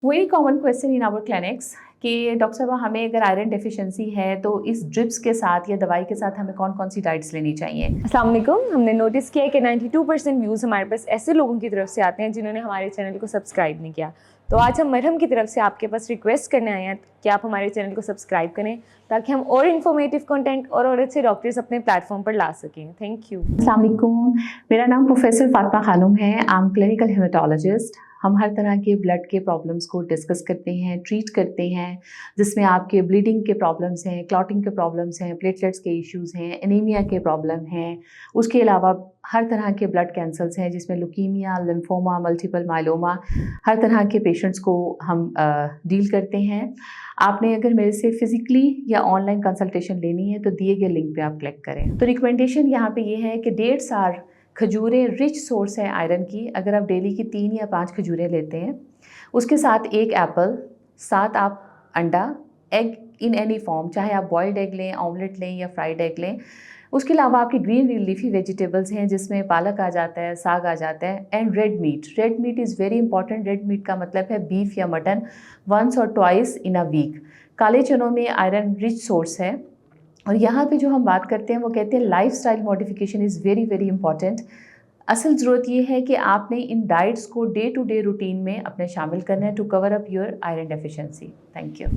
Very common question in our clinics कि doctor साहब हमें अगर आयरन डेफिशिएंसी है तो इस ड्रिप्स के साथ या दवाई के साथ हमें कौन कौन सी डाइट्स लेनी चाहिए। अस्सलाम वालेकुम। हमने नोटिस किया है कि 92% व्यूज़ हमारे पास ऐसे लोगों की तरफ से आते हैं जिन्होंने हमारे चैनल को सब्सक्राइब नहीं किया। तो आज हम मरहम की तरफ से आपके पास रिक्वेस्ट करने आए हैं कि आप हमारे चैनल को सब्सक्राइब करें ताकि हम और इन्फॉर्मेटिव कंटेंट और अच्छे डॉक्टर्स अपने प्लेटफॉर्म पर ला सकें। Thank you. अस्सलाम वालेकुम, मेरा नाम प्रोफेसर फातिमा खानूम है। I am clinical haematologist. हम हर तरह के ब्लड के प्रॉब्लम्स को डिस्कस करते हैं, ट्रीट करते हैं, जिसमें आपके ब्लीडिंग के प्रॉब्लम्स हैं, क्लॉटिंग के प्रॉब्लम्स हैं, प्लेटलेट्स के इश्यूज़ हैं, एनीमिया के प्रॉब्लम हैं। उसके अलावा हर तरह के ब्लड कैंसर्स हैं जिसमें लुकीमिया, लिम्फोमा, मल्टीपल मायलोमा, हर तरह के पेशेंट्स को हम डील करते हैं। आपने अगर मेरे से फिज़िकली या ऑनलाइन कंसल्टेशन लेनी है तो दिए गए लिंक पे आप क्लिक करें। तो रिकमेंडेशन यहाँ पे ये है कि डेट्स आर, खजूरें रिच सोर्स है आयरन की। अगर आप डेली की 3 या 5 खजूरें लेते हैं, उसके साथ 1 एप्पल, साथ आप अंडा, एग इन एनी फॉर्म, चाहे आप बॉइल्ड एग लें, ऑमलेट लें या फ्राइड एग लें। उसके अलावा आपकी ग्रीन लीफी वेजिटेबल्स हैं जिसमें पालक आ जाता है, साग आ जाता है, and red meat. Red meat is very important. Red meat का मतलब है बीफ या मटन, वंस और ट्वाइस इन अ वीक। काले चनों में आयरन रिच सोर्स है। और यहाँ पे जो हम बात करते हैं वो कहते हैं lifestyle modification is very very important. असल ज़रूरत ये है कि आपने इन डाइट्स को डे टू डे रूटीन में अपने शामिल करना है to cover up your iron deficiency. Thank you.